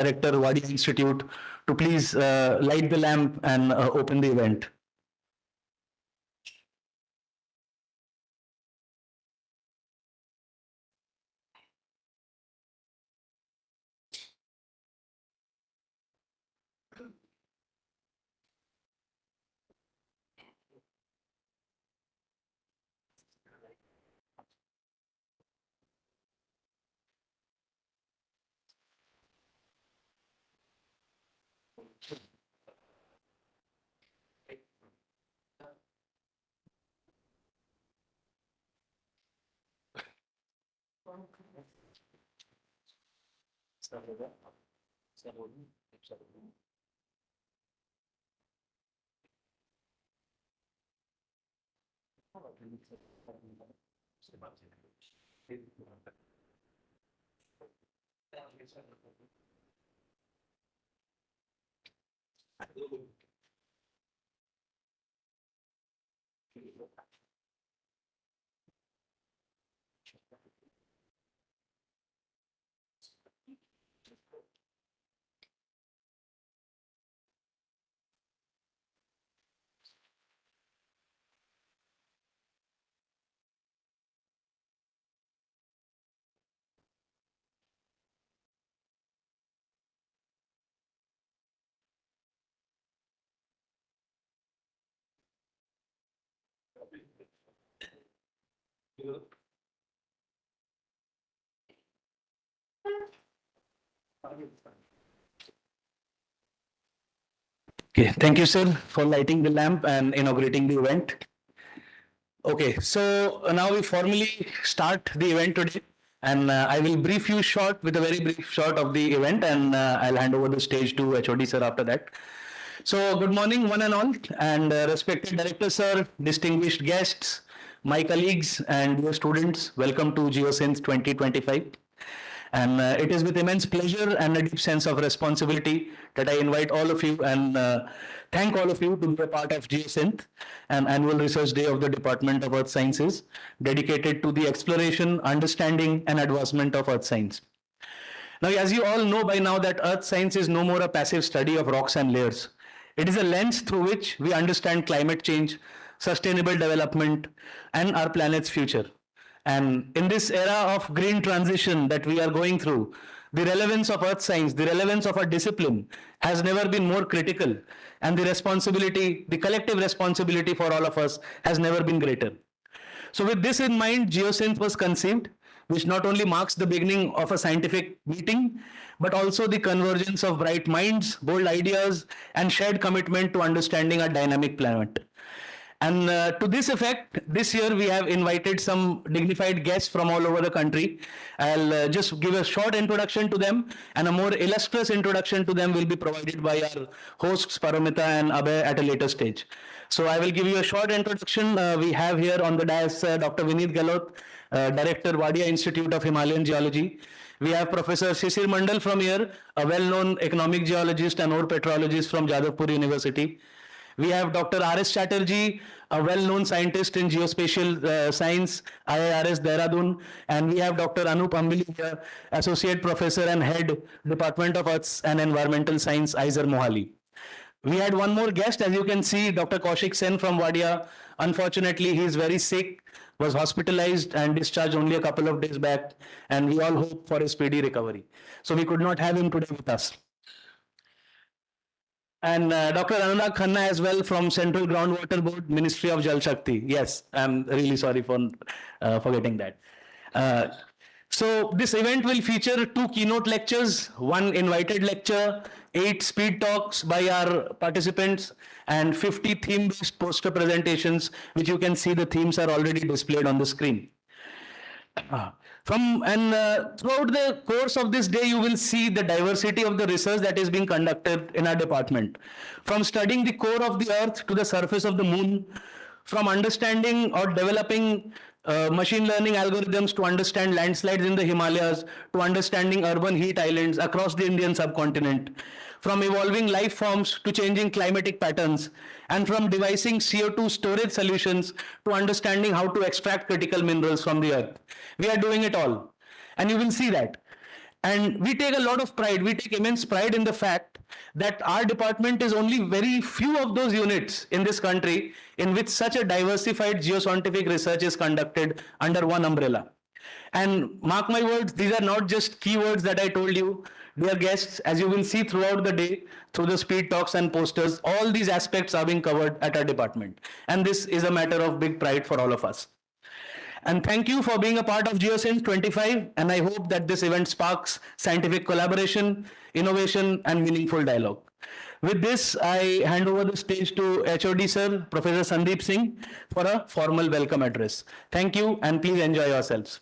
Director, Wadia Institute, to please light the lamp and open the event. Okay, thank you, sir, for lighting the lamp and inaugurating the event. Okay, so now we formally start the event today, and I will brief you short with a very brief short of the event, and I'll hand over the stage to HOD sir after that. So, good morning, one and all, and respected director sir, distinguished guests, my colleagues, and dear students. Welcome to GEOSYNTH 2025. And it is with immense pleasure and a deep sense of responsibility that I invite all of you and thank all of you to be a part of GEOSYNTH, an annual research day of the Department of Earth Sciences, dedicated to the exploration, understanding, and advancement of Earth science. Now, as you all know by now, that Earth science is no more a passive study of rocks and layers. It is a lens through which we understand climate change, sustainable development, and our planet's future. And in this era of green transition that we are going through, the relevance of earth science, the relevance of our discipline has never been more critical. And the responsibility, the collective responsibility for all of us has never been greater. So with this in mind, GEOSYNTH was conceived, which not only marks the beginning of a scientific meeting, but also the convergence of bright minds, bold ideas, and shared commitment to understanding our dynamic planet. And to this effect, this year we have invited some dignified guests from all over the country. I'll just give a short introduction to them, and a more illustrious introduction to them will be provided by our hosts Paramita and Abhay at a later stage. So I will give you a short introduction. We have here on the dais Dr. Vineet Gahalaut, Director, Wadia Institute of Himalayan Geology. We have Professor Shishir Mandal from here, a well-known economic geologist and ore petrologist from Jadavpur University. We have Dr. R.S. Chatterjee, a well-known scientist in geospatial science, IIRS Dehradun, and we have Dr. Anup Ambili, Associate Professor and Head, Department of Earths and Environmental Science, IISER Mohali. We had one more guest, as you can see, Dr. Kaushik Sen from Wadia. Unfortunately, he is very sick, was hospitalized and discharged only a couple of days back, and we all hope for a speedy recovery. So we could not have him today with us. And Dr. Anurag Khanna as well from Central Groundwater Board, Ministry of Jal Shakti. Yes, I'm really sorry for forgetting that. So this event will feature 2 keynote lectures, 1 invited lecture, 8 speed talks by our participants, and 50 theme-based poster presentations, which you can see the themes are already displayed on the screen. Throughout the course of this day, you will see the diversity of the research that is being conducted in our department. From studying the core of the earth to the surface of the moon, from understanding or developing machine learning algorithms to understand landslides in the Himalayas, to understanding urban heat islands across the Indian subcontinent, from evolving life forms to changing climatic patterns, and from devising CO2 storage solutions to understanding how to extract critical minerals from the earth. We are doing it all, and you will see that. And we take a lot of pride, we take immense pride in the fact that our department is only very few of those units in this country in which such a diversified geoscientific research is conducted under one umbrella. And mark my words, these are not just keywords that I told you. Dear guests, as you will see throughout the day, through the speed talks and posters, all these aspects are being covered at our department. And this is a matter of big pride for all of us. And thank you for being a part of GeoSynth 25. And I hope that this event sparks scientific collaboration, innovation, and meaningful dialogue. With this, I hand over the stage to HOD Sir, Professor Sandeep Singh, for a formal welcome address. Thank you, and please enjoy yourselves.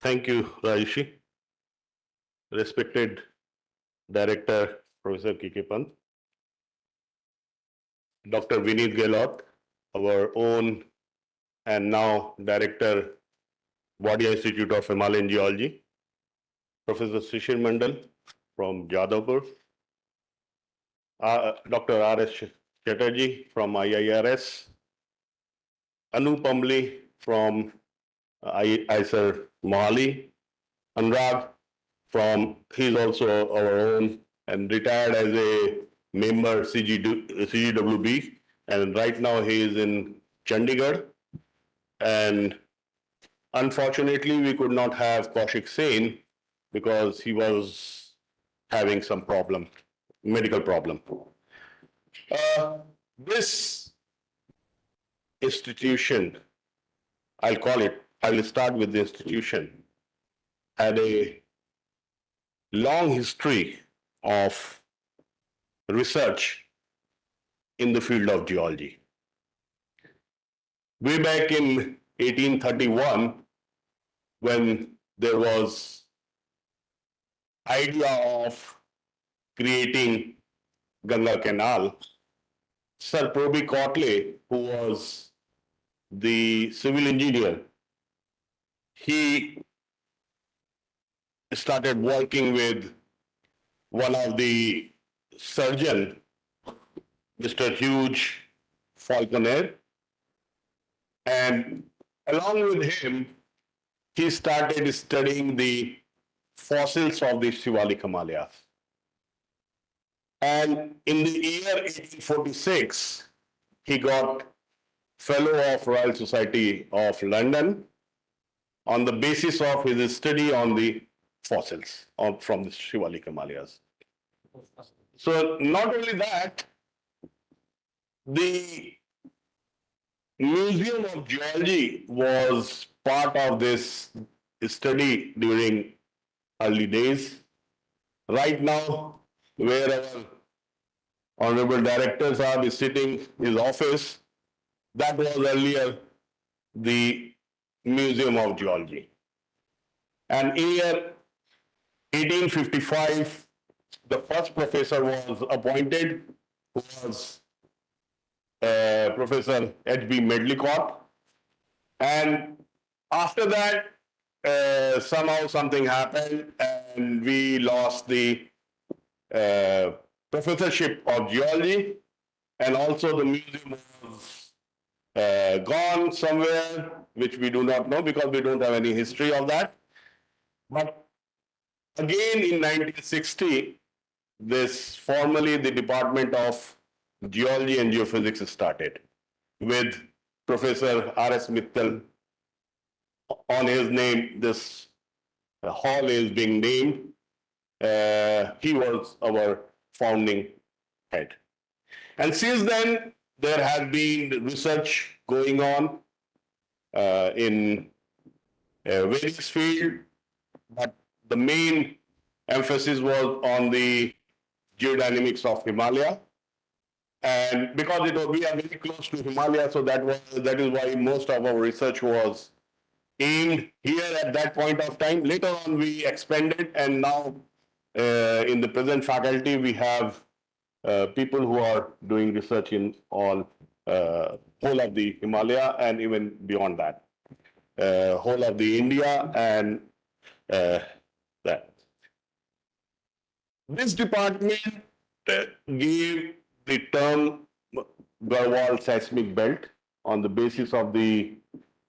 Thank you, Rajeshi. Respected Director, Professor K.K. Pant, Dr. Vineet Gahalaut, our own and now Director, Wadia Institute of Himalayan Geology, Professor Shishir Mandal from Jadavpur, Dr. R.S. Chatterjee from IIRS, Anu Pambli from ISIR Mohali, Anurag from, he's also our own and retired as a member CGWB, and right now he is in Chandigarh. And unfortunately, we could not have Kaushik Sen because he was having some problem, medical problem. This institution, I'll call it, I will start with the institution, had a long history of research in the field of geology. Way back in 1831, when there was idea of creating Ganga Canal, Sir Proby Cotley, who was the civil engineer, he started working with one of the surgeon, Mr. Hugh Falconer, and along with him, he started studying the fossils of the Shivalik Himalayas. And in the year 1846, he got Fellow of Royal Society of London on the basis of his study on the fossils from the Shivalik Himalayas. So not only that, the Museum of Geology was part of this study during early days. Right now, where our honorable directors are visiting his office, that was earlier the Museum of Geology. And in year 1855, the first professor was appointed, who was Professor H.B. Medlicott. And after that, somehow something happened and we lost the professorship of geology, and also the museum was gone somewhere, which we do not know because we don't have any history of that. But again in 1960, this formally the Department of Geology and Geophysics started with Professor R.S. Mittal. On his name, this hall is being named. He was our founding head. And since then, there has been research going on in various fields, but the main emphasis was on the geodynamics of Himalaya. And because we are very close to Himalaya, so that is why most of our research was aimed here at that point of time. Later on, we expanded, and now in the present faculty, we have people who are doing research in all whole of the Himalaya and even beyond that, whole of the India and that. This department gave the term Garhwal seismic belt on the basis of the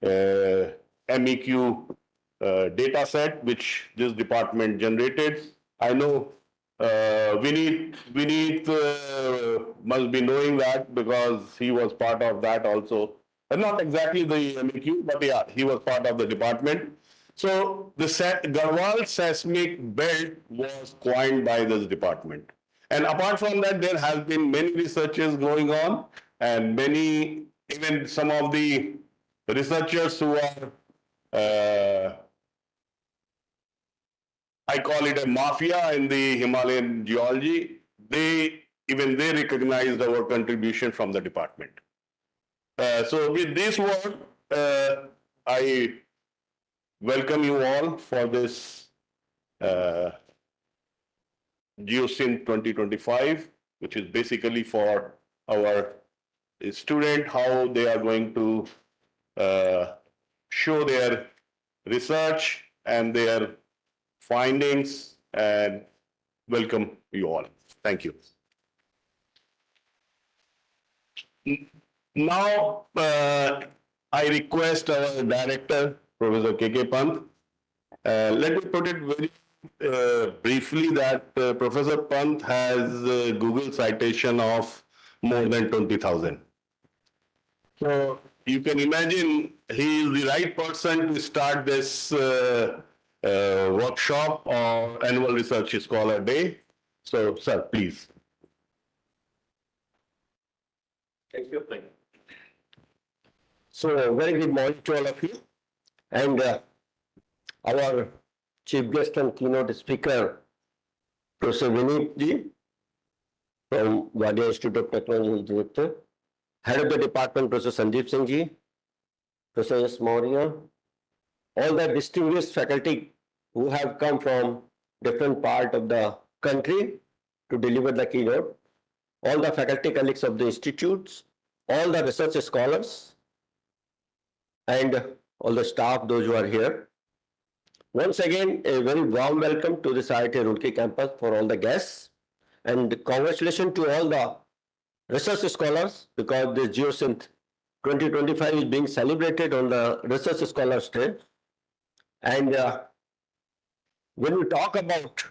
MEQ data set which this department generated. I know Vineet must be knowing that because he was part of that also. Not exactly the MEQ, but yeah, he was part of the department. So the Garhwal seismic belt was coined by this department. And apart from that, there has been many researches going on, and many, even some of the researchers who are I call it a mafia in the Himalayan geology. They recognized our contribution from the department. So with this word, I welcome you all for this GEOSYNTH 2025, which is basically for our student how they are going to show their research and their findings, and welcome you all. Thank you. Now, I request our director, Professor K.K. Pant. Let me put it very briefly that Professor Pant has a Google citation of more than 20,000. So you can imagine he is the right person to start this workshop or annual research scholar day. So, sir, please. Thank you. So, very good morning to all of you. And our chief guest and keynote speaker, Professor Vineet ji, from Wadia Institute of Technology, Director, Head of the Department, Professor Sandeep Singh ji, Professor S. Maurya, all the distinguished faculty who have come from different part of the country to deliver the keynote, all the faculty colleagues of the institutes, all the research scholars, and all the staff, those who are here. Once again, a very warm welcome to this IIT Roorkee campus for all the guests, and congratulations to all the research scholars, because this GEOSYNTH 2025 is being celebrated on the Research Scholars Day. And when we talk about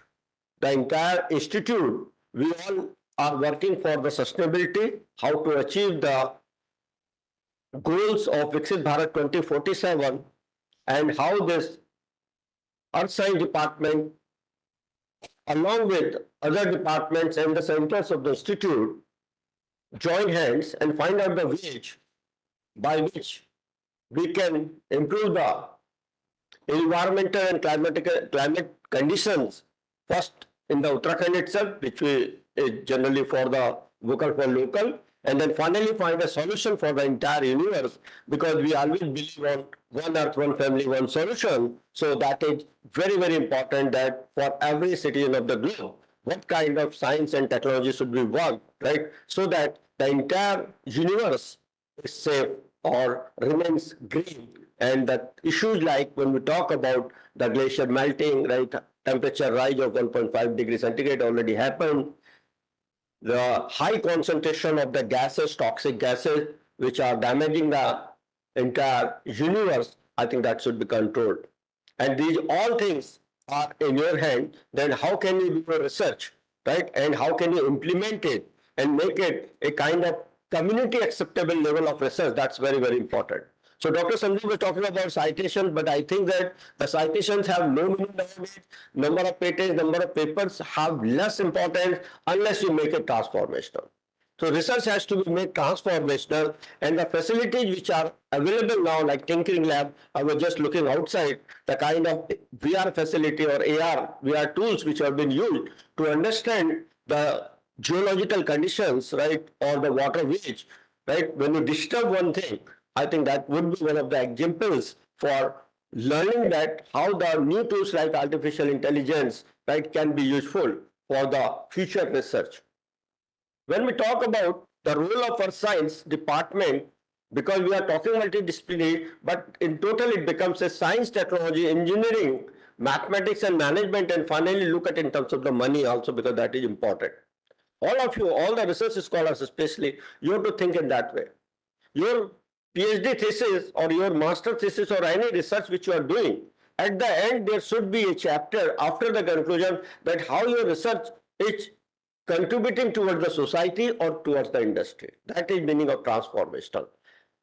the entire institute, we all are working for the sustainability, how to achieve the goals of Viksit Bharat 2047, and how this Earth Science Department, along with other departments and the centers of the institute, join hands and find out the ways by which we can improve the environmental and climate conditions, first in the Uttarakhand itself, which is generally for the vocal for local, and then finally find a solution for the entire universe, because we always believe on one earth, one family, one solution. So that is very, very important, that for every citizen of the globe, what kind of science and technology should be worked, right? So that the entire universe is safe or remains green. And that issues like when we talk about the glacier melting, right, temperature rise of 1.5 degrees centigrade already happened. The high concentration of the gases, toxic gases, which are damaging the entire universe, I think that should be controlled. And these all things are in your hand. Then how can you do your research, right? And how can you implement it and make it a kind of community acceptable level of research? That's very, very important. So Dr. Sandeep was talking about citations, but I think that the citations have no meaning nowadays. Number of patents, number of papers have less importance unless you make it transformational. So research has to be made transformational, and the facilities which are available now, like tinkering lab, I was just looking outside, the kind of VR facility or AR, VR tools which have been used to understand the geological conditions, right, or the water waves, right? When you disturb one thing, I think that would be one of the examples for learning that how the new tools like artificial intelligence, right, can be useful for the future research. When we talk about the role of our science department, because we are talking multidisciplinary, but in total it becomes a science, technology, engineering, mathematics and management, and finally look at in terms of the money also, because that is important. All of you, all the research scholars especially, you have to think in that way. Your PhD thesis or your master thesis or any research which you are doing, at the end there should be a chapter after the conclusion that how your research is contributing towards the society or towards the industry. That is meaning of transformational.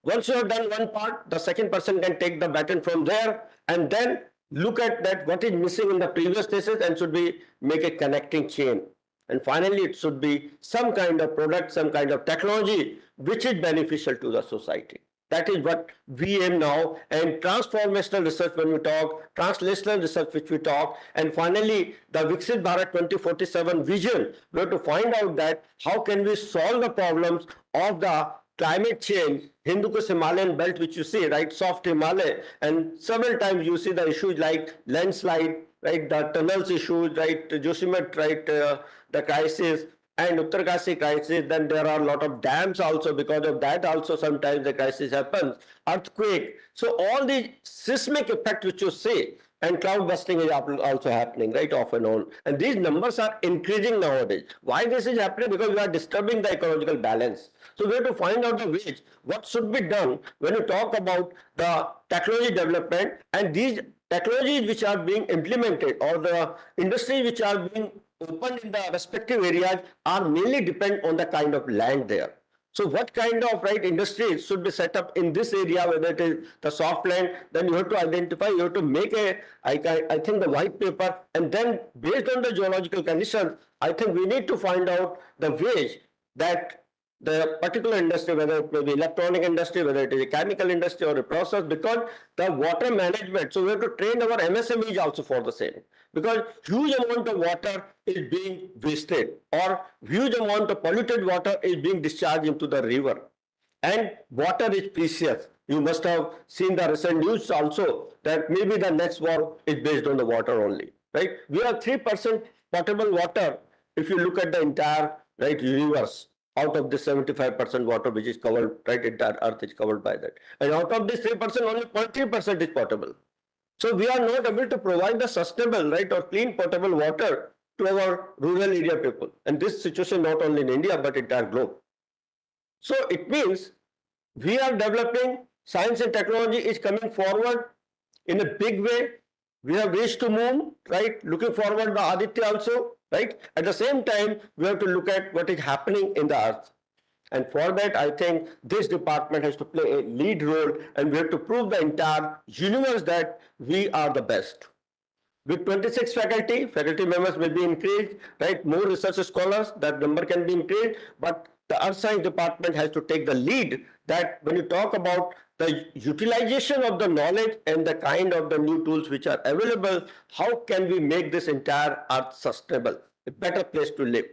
Once you have done one part, the second person can take the baton from there and then look at that what is missing in the previous thesis and should be make a connecting chain. And finally, it should be some kind of product, some kind of technology which is beneficial to the society. That is what we aim now. And transformational research when we talk, translational research which we talk, and finally the Viksit Bharat 2047 vision, we have to find out that how can we solve the problems of the climate change, Hindu Kush Himalayan belt which you see, right, soft Himalaya, and several times you see the issues like landslide, right, the tunnels issues, right, GEOSYNTH, right, the crisis, and Uttarkasi crisis. Then there are a lot of dams also, because of that also sometimes the crisis happens, earthquake. So all the seismic effect which you see, and cloud busting is also happening, right, off and on. And these numbers are increasing nowadays. Why this is happening? Because we are disturbing the ecological balance. So we have to find out the ways, what should be done when you talk about the technology development, and these technologies which are being implemented or the industries which are being opened in the respective areas are mainly depend on the kind of land there. So what kind of industries should be set up in this area, whether it is the soft land, then you have to identify, you have to make I think the white paper, and then based on the geological conditions, I think we need to find out the ways that the particular industry, whether it may be electronic industry, whether it is a chemical industry or a process, because the water management, so we have to train our MSMEs also for the same, because huge amount of water is being wasted or huge amount of polluted water is being discharged into the river, and water is precious. You must have seen the recent news also that maybe the next war is based on the water only, right? We have 3% potable water if you look at the entire universe. Out of the 75% water which is covered, right, entire earth is covered by that. And out of this 3%, only 0.3% is potable. So we are not able to provide the sustainable, right, or clean potable water to our rural area people. And this situation not only in India, but entire globe. So it means we are developing, science and technology is coming forward in a big way. We have reached to moon, right, looking forward the Aditya also. Right? At the same time, we have to look at what is happening in the earth. And for that, I think this department has to play a lead role, and we have to prove the entire universe that we are the best. With 26 faculty members will be increased, right? More research scholars, that number can be increased, but the earth science department has to take the lead that when you talk about the utilization of the knowledge and the kind of the new tools which are available, how can we make this entire earth sustainable, a better place to live?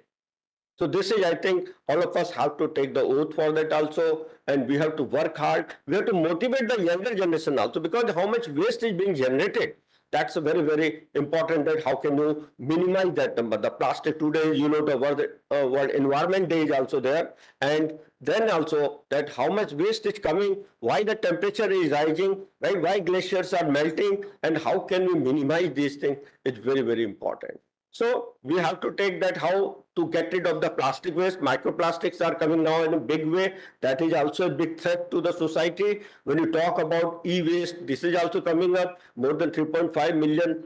So this is, I think, all of us have to take the oath for that also, and we have to work hard. We have to motivate the younger generation also, because how much waste is being generated. That's a very, very important, that how can you minimize that number. The plastic today, the World Environment Day is also there. And then also that how much waste is coming, why the temperature is rising, right? Why glaciers are melting, and how can we minimize these things. It's very, very important. So we have to take that how to get rid of the plastic waste. Microplastics are coming now in a big way. That is also a big threat to the society. When you talk about e-waste, this is also coming up. More than 3.5 million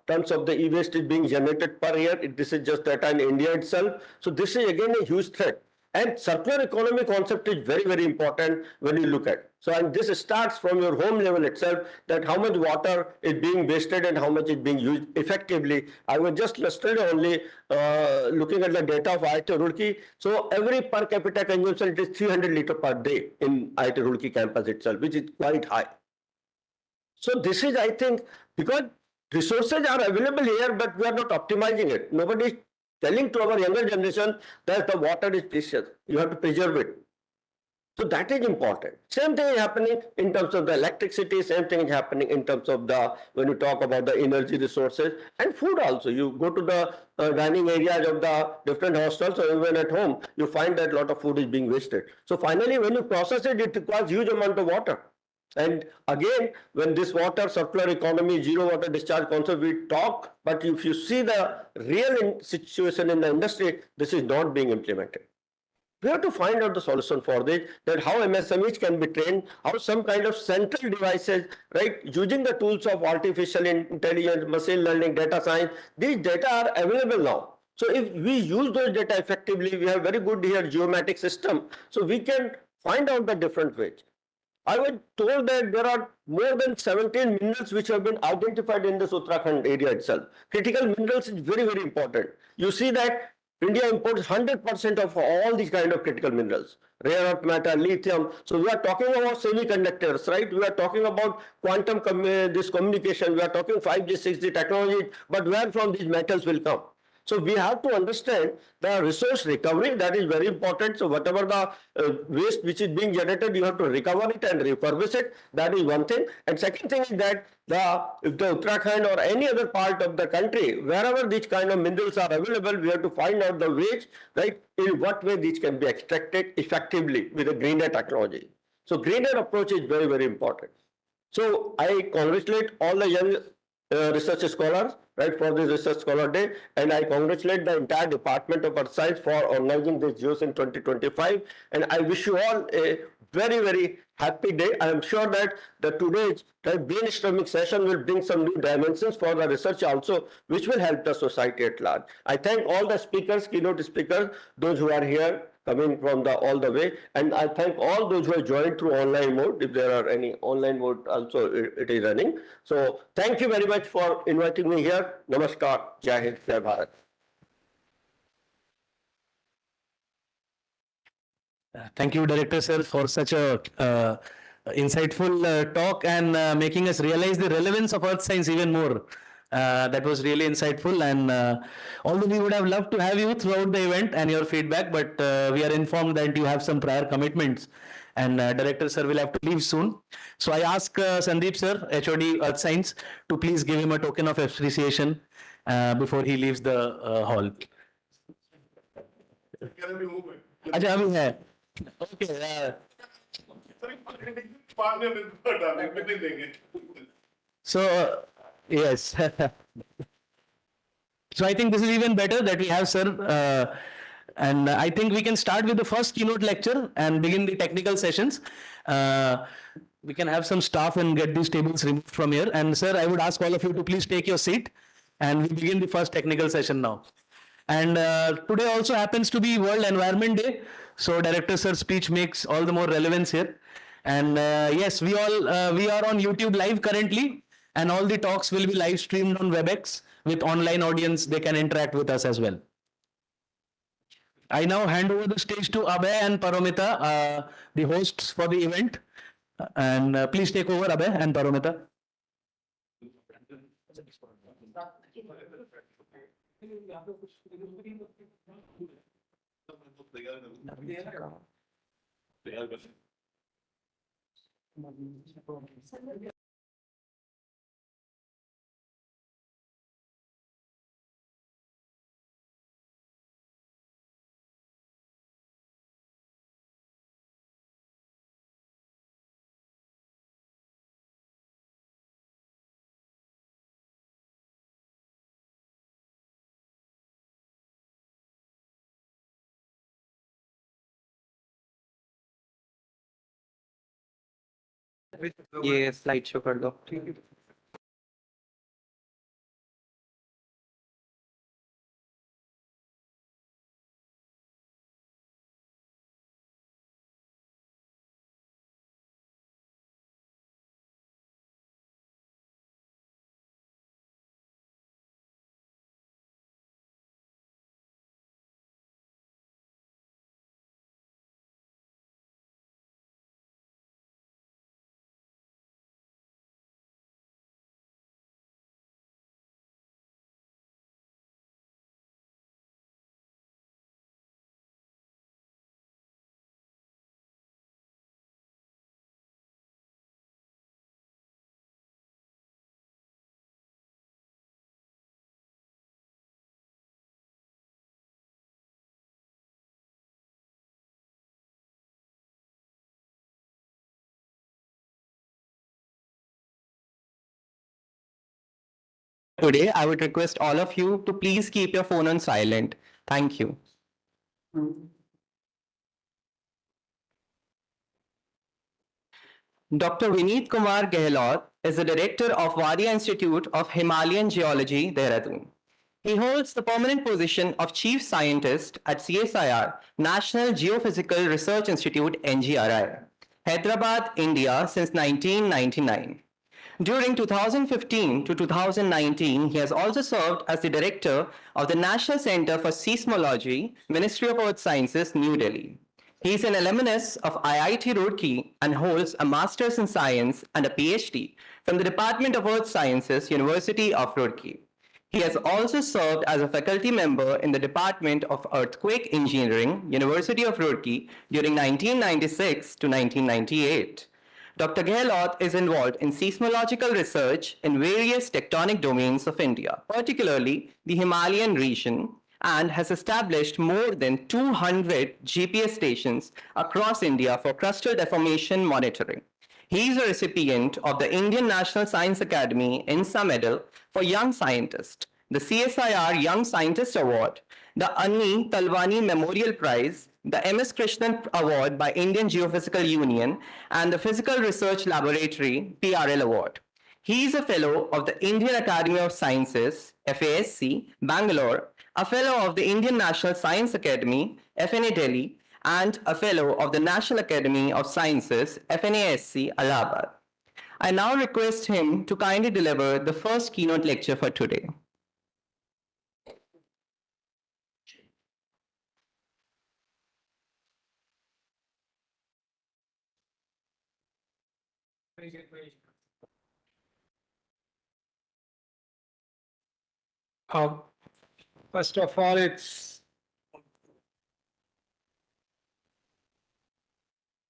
tons of the e-waste is being generated per year. This is just data in India itself. So this is again a huge threat. And circular economy concept is very, very important when you look at. So, and this starts from your home level itself, that how much water is being wasted and how much is being used effectively. I was just yesterday only looking at the data of IIT Roorkee. So every per capita consumption it is 300 liters per day in IIT Roorkee campus itself, which is quite high. So this is, I think, because resources are available here, but we are not optimizing it. Nobody is telling to our younger generation that the water is precious. You have to preserve it. So that is important. Same thing is happening in terms of the electricity. Same thing is happening in terms of the, when you talk about the energy resources and food also. You go to the dining areas of the different hostels or even at home, you find that a lot of food is being wasted. So finally, when you process it, it requires huge amount of water. And again, when this water circular economy, zero water discharge concept, we talk, but if you see the real situation in the industry, this is not being implemented. We have to find out the solution for this, that how MSMEs can be trained, how some kind of central devices, right, using the tools of artificial intelligence, machine learning, data science, these data are available now. So if we use those data effectively, we have very good here geomatic system, so we can find out the different ways. I was told that there are more than 17 minerals which have been identified in this Uttarakhand area itself. Critical minerals is very, very important. You see that India imports 100% of all these kind of critical minerals, rare earth matter, lithium. So we are talking about semiconductors, right? We are talking about quantum this communication. We are talking 5G, 6G technology. But where from these metals will come? So we have to understand the resource recovery, that is very important. So whatever the waste which is being generated, you have to recover it and refurbish it. That is one thing. And second thing is that if the Uttarakhand or any other part of the country, wherever these kind of minerals are available, we have to find out the ways, right, in what way these can be extracted effectively with a greener technology. So greener approach is very, very important. So I congratulate all the young research scholars, right, for this Research Scholar Day, and I congratulate the entire Department of Earth Science for organizing this GEOSYNTH 2025, and I wish you all a very, very happy day. I am sure that today's brainstorming session will bring some new dimensions for the research also, which will help the society at large. I thank all the speakers, keynote speakers, those who are here, coming from all the way, and I thank all those who have joined through online mode. If there are any online mode also, it is running. So thank you very much for inviting me here. Namaskar, Jai Hind, Jai Bharat. Thank you, Director Sir, for such a insightful talk and making us realize the relevance of earth science even more. That was really insightful, and although we would have loved to have you throughout the event and your feedback, but we are informed that you have some prior commitments, and Director Sir will have to leave soon. So I ask Sandeep Sir, HOD Earth Science, to please give him a token of appreciation before he leaves the hall. अच्छा अभी है Okay. So, yes. So I think this is even better that we have sir, and I think we can start with the first keynote lecture and begin the technical sessions. We can have some staff and get these tables removed from here. And sir, I would ask all of you to please take your seat, and we begin the first technical session now. And today also happens to be World Environment Day. So Director Sir's speech makes all the more relevance here. And yes, we are on YouTube live currently, and all the talks will be live streamed on WebEx with online audience. They can interact with us as well. I now hand over the stage to Abhay and Paromita, the hosts for the event. And please take over, Abhay and Paromita. ये slide show कर दो. Today, I would request all of you to please keep your phone on silent. Thank you. Dr. Vineet Kumar Gahalaut is the director of Wadia Institute of Himalayan Geology, Dehradun. He holds the permanent position of Chief Scientist at CSIR-National Geophysical Research Institute, NGRI, Hyderabad, India since 1999. During 2015 to 2019, he has also served as the director of the National Center for Seismology, Ministry of Earth Sciences, New Delhi. He is an alumnus of IIT Roorkee and holds a Master's in Science and a PhD from the Department of Earth Sciences, University of Roorkee. He has also served as a faculty member in the Department of Earthquake Engineering, University of Roorkee during 1996 to 1998. Dr. Gahalaut is involved in seismological research in various tectonic domains of India, particularly the Himalayan region, and has established more than 200 GPS stations across India for crustal deformation monitoring. He is a recipient of the Indian National Science Academy INSA Medal for Young Scientist, the CSIR Young Scientist Award, the Anni Talwani Memorial Prize, the MS Krishnan Award by Indian Geophysical Union, and the Physical Research Laboratory PRL Award. He is a fellow of the Indian Academy of Sciences, FASc, Bangalore, a fellow of the Indian National Science Academy, FNA Delhi, and a fellow of the National Academy of Sciences, FNASc, Allahabad. I now request him to kindly deliver the first keynote lecture for today. Um, First of all,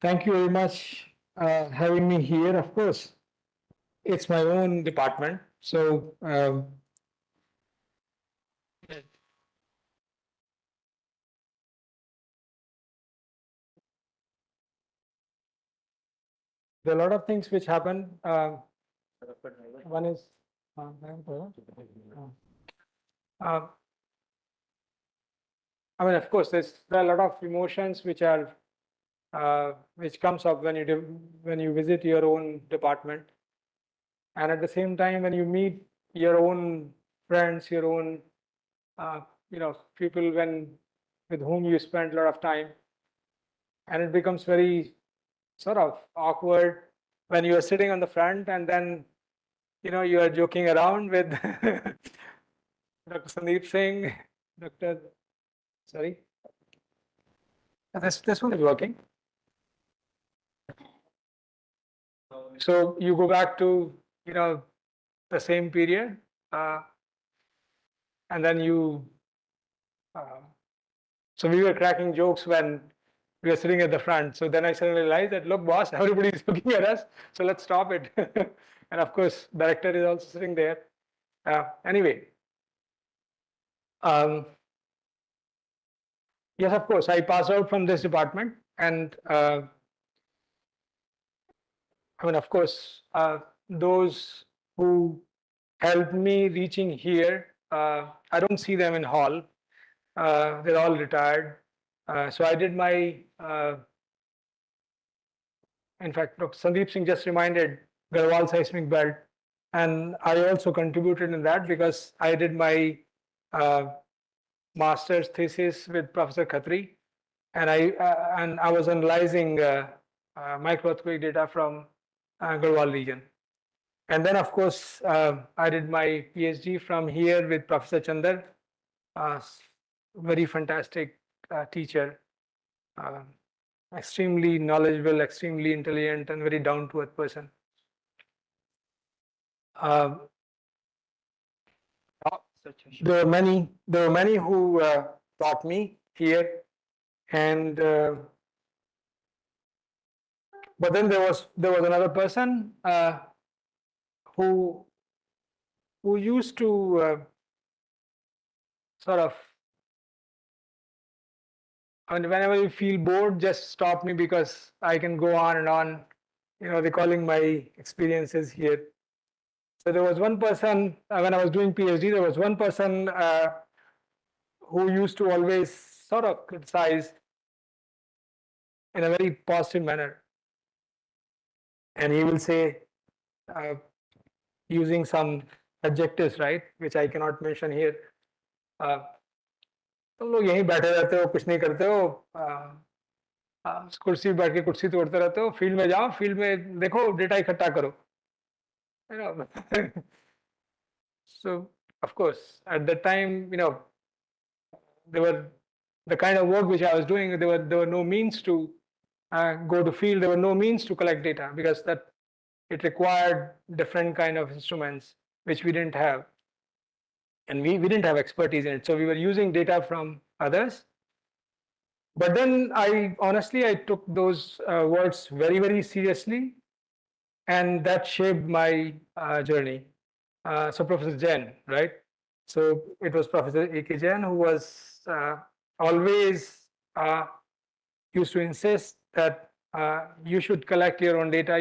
thank you very much having me here. Of course, it's my own department, so there are a lot of things which happen. One is uh, I mean, of course, there are a lot of emotions which are which comes up when you visit your own department, and at the same time when you meet your own friends, your own people with whom you spend a lot of time, and it becomes very sort of awkward when you are sitting on the front and then you are joking around with Dr. Sandeep Singh, Dr. Sorry, this one is working. So you go back to the same period, and then so we were cracking jokes when we were sitting at the front. So then I suddenly realized that, look, boss, everybody is looking at us, so let's stop it. And of course, director is also sitting there. Anyway, yes, of course, I passed out from this department, and I mean, of course, those who helped me reaching here, I don't see them in hall. They're all retired. So I did my, in fact, Dr. Sandeep Singh just reminded Garhwal seismic belt, and I also contributed in that because I did my master's thesis with Professor Khatri, and I was analyzing micro earthquake data from Garhwal region. And then, of course, I did my PhD from here with Professor Chandar, very fantastic teacher, extremely knowledgeable, extremely intelligent, and very down-to-earth person. There were many who taught me here, and but then there was another person who used to sort of, and whenever you feel bored, just stop me because I can go on and on, recalling my experiences here. So there was one person when I was doing PhD. There was one person who used to always sort of criticize in a very positive manner. and he will say, uh, using some adjectives, right, which I cannot mention here. तुम लोग यहीं बैठे रहते हो, कुछ नहीं करते हो, कुर्सी बैठ के कुर्सी तोड़ते रहते हो, फील्ड में जाओ, फील्ड में देखो, डेटा इकट्ठा करो. You know. So of course, at that time, there were the kind of work which I was doing. There were no means to go to field. There were no means to collect data because that it required different kind of instruments which we didn't have, and we didn't have expertise in it. So we were using data from others. But then I took those words very, very seriously, and that shaped my journey. So Professor Jain, right? So it was Professor A.K. Jain who was always used to insist that you should collect your own data.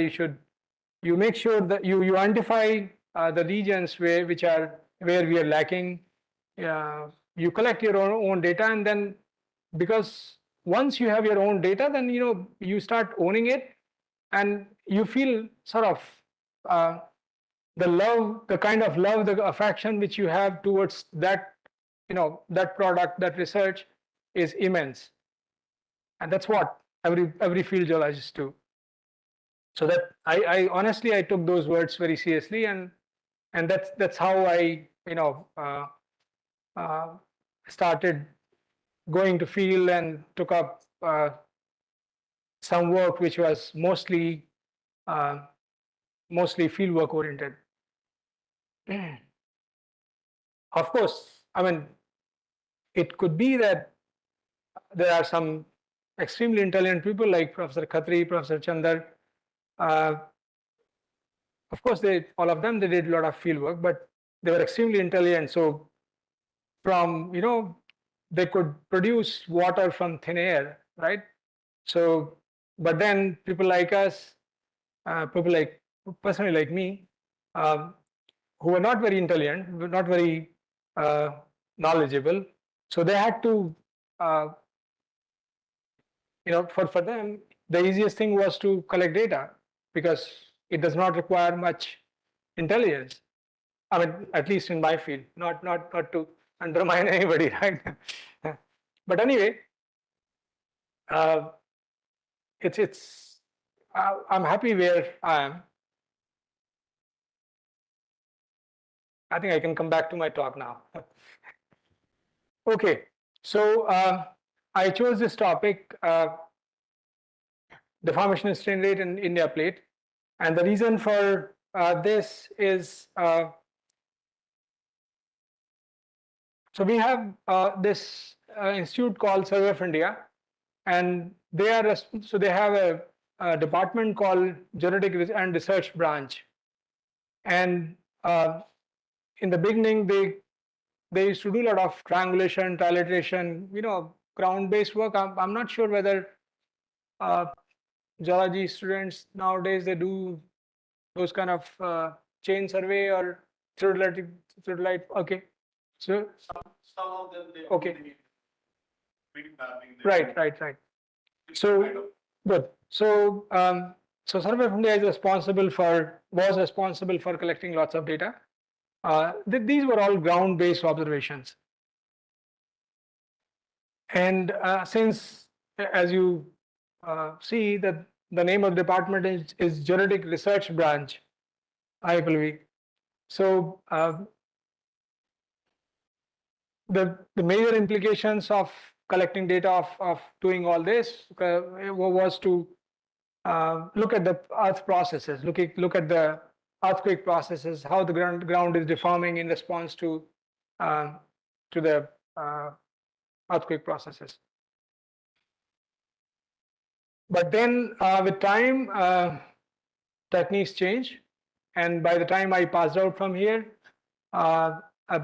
You make sure that you identify the regions where we are lacking. You collect your own data, and then because once you have your own data, then you start owning it, and you feel sort of the love, the kind of love, the affection which you have towards that, that product, that research is immense. And that's what every field geologist do. So that I honestly, I took those words very seriously, and that's how I started going to field and took up some work which was mostly field work oriented. Of course, I mean, it could be that there are some extremely intelligent people like Professor Khatri, Professor Chandar. Of course, all of them, they did a lot of field work, but they were extremely intelligent. So from, they could produce water from thin air, right? So, but then people like us, personally like me, who were not very intelligent, were not very knowledgeable. So they had to, for them, the easiest thing was to collect data because it does not require much intelligence. I mean, at least in my field, not to undermine anybody, right? But anyway, I'm happy where I am. I think I can come back to my talk now. Okay, so I chose this topic, deformation strain rate in India plate, and the reason for this is so we have this institute called Survey of India, and they have a department called Genetic and Research Branch, and in the beginning they used to do a lot of triangulation, trilateration, ground-based work. I'm not sure whether geology students nowadays they do those kind of chain survey or theodolite. Okay, so Some of them they okay. do the field mapping. Right. So good. So so Survey of India was responsible for collecting lots of data. These were all ground-based observations. And since, as you see, that the name of the department is Genetic Research Branch, I believe. So the major implications of collecting data of doing all this was to look at the earth processes, look at the earthquake processes, how the ground is deforming in response to the earthquake processes. But then with time, techniques change, and by the time I passed out from here, a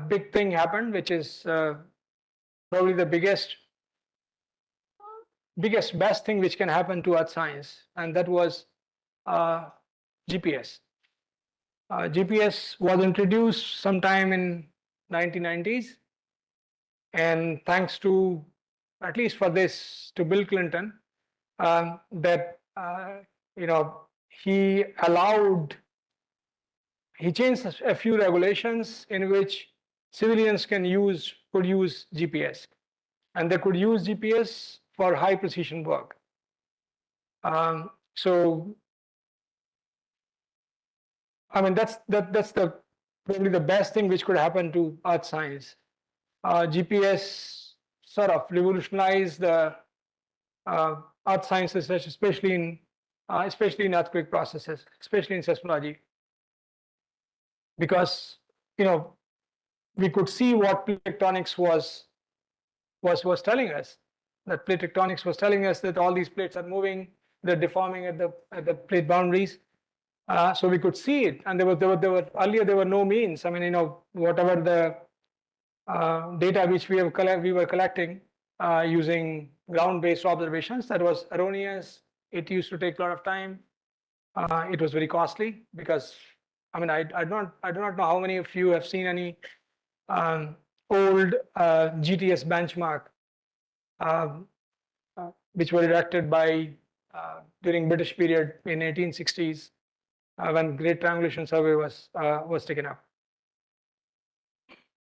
big thing happened, which is probably the biggest, best thing which can happen to earth science, and that was GPS. GPS was introduced sometime in 1990s, and thanks to, at least for this, to Bill Clinton, that he changed a few regulations in which civilians could use GPS, and they could use GPS for high precision work. So, I mean, that's the probably the best thing which could happen to earth science. GPS sort of revolutionized the earth science research, especially in earthquake processes, especially in seismology, because we could see what plate tectonics was telling us. That plate tectonics was telling us that all these plates are moving, they're deforming at the plate boundaries. So we could see it, and there were earlier there were no means. I mean, whatever the data which we were collecting using ground-based observations, that was erroneous. It used to take a lot of time. It was very costly because, I mean, I do not know how many of you have seen any old GTS benchmark which were erected by during British period in 1860s when Great Triangulation Survey was taken up.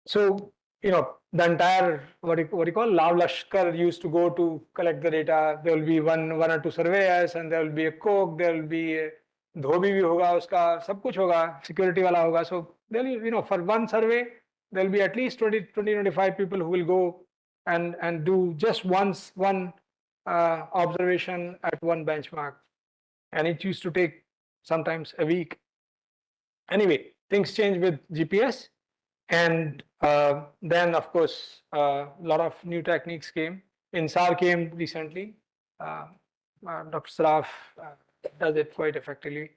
So the entire what you call Lav Lashkar used to go to collect the data. There will be one or two surveyors, and there will be a cook, there will be a धोबी भी होगा, उसका सब कुछ होगा, security वाला होगा. So there for one survey there will be at least 20-25 people who will go and do just one observation at one benchmark, and it used to take sometimes a week. Anyway, things change with GPS, and then of course a lot of new techniques came. INSAR came recently. Dr. Saraf does it quite effectively.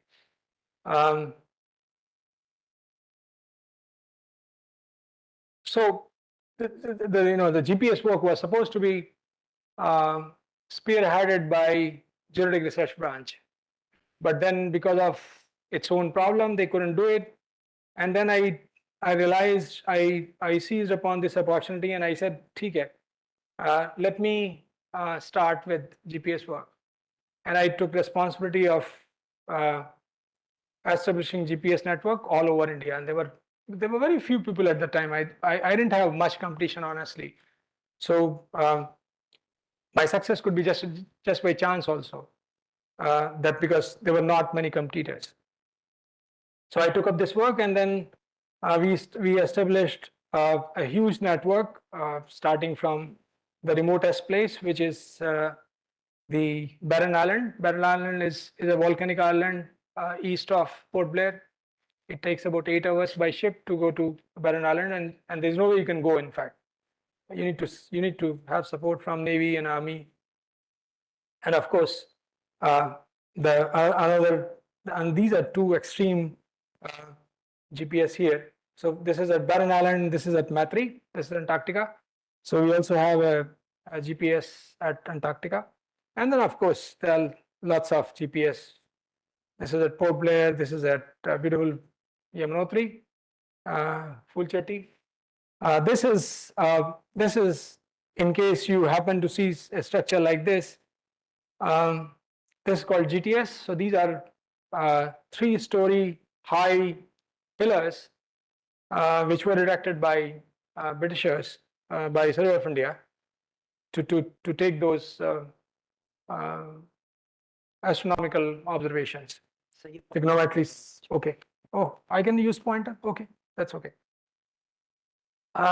So the GPS work was supposed to be spearheaded by Geologic Research Branch, but then because of its own problem, they couldn't do it. And then I realized I seized upon this opportunity, and I said, "ठीक है, let me start with GPS work." And I took responsibility of establishing GPS network all over India, and there were very few people at the time. I didn't have much competition, honestly. So my success could be just by chance also. That because there were not many competitors. So I took up this work, and then we established a huge network starting from the remotest place, which is the Barren Island. Barren Island is a volcanic island east of Port Blair. It takes about 8 hours by ship to go to Barren Island, and there's no way you can go. In fact, you need to have support from Navy and Army, and of course and these are two extreme GPS here. So this is at Barren Island, this is at Matri, this is Antarctica. So we also have a GPS at Antarctica. And then of course there are lots of GPS. This is at Port Blair, this is at beautiful Yamunotri, Fulchetti. This is in case you happen to see a structure like this. This is called GTS. So these are 3-story high pillars which were erected by Britishers, by Survey of India, to take those astronomical observations. So you Trigonometry, okay. Oh, I can use pointer. Okay, that's okay.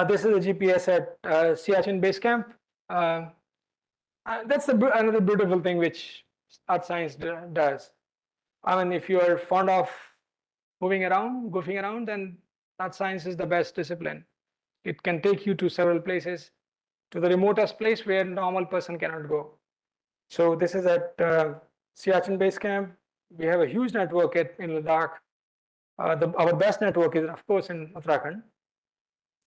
This is the GPS at Siachen Base Camp. That's another beautiful thing which earth science does. I mean, if you are fond of moving around, goofing around, then earth science is the best discipline. It can take you to several places, to the remotest place where normal person cannot go. So this is at Siachen Base Camp. We have a huge network in Ladakh. Our best network is, of course, in Uttarakhand.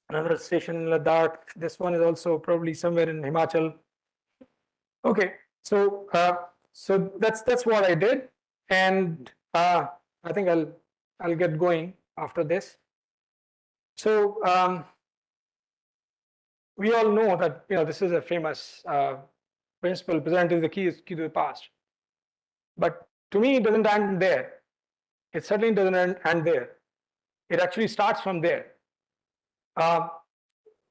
Another station in Ladakh. This one is also probably somewhere in Himachal. Okay, so so that's what I did, and I think I'll get going after this. So we all know that this is a famous principle: present is the key to the past. But to me, it doesn't end there. It certainly doesn't end there. It actually starts from there. I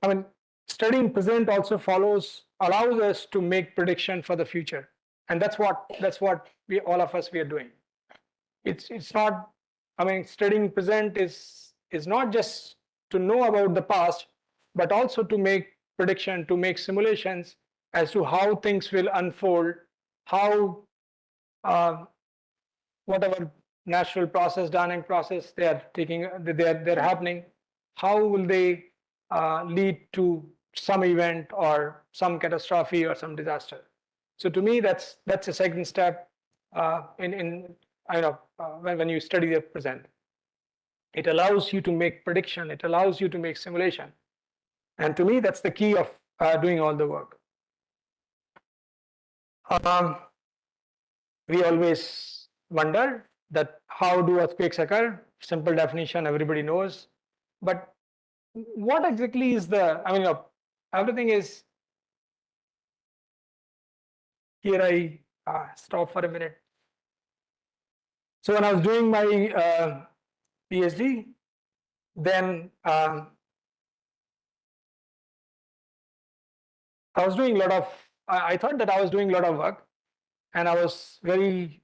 mean, studying present also allows us to make prediction for the future, and that's what all of us are doing. It's not. I mean, studying present is not just to know about the past, but also to make prediction, to make simulations as to how things will unfold, how whatever natural process, dynamic process they're happening, how will they lead to some event or some catastrophe or some disaster. So to me, that's a second step when you study the present. It allows you to make prediction. It allows you to make simulation. And to me, that's the key of doing all the work. We always wonder that how do earthquakes occur? Simple definition, everybody knows. But what exactly is everything is, here I stop for a minute. So when I was doing my PhD, then I was doing a lot of, I thought that I was doing a lot of work, and I was very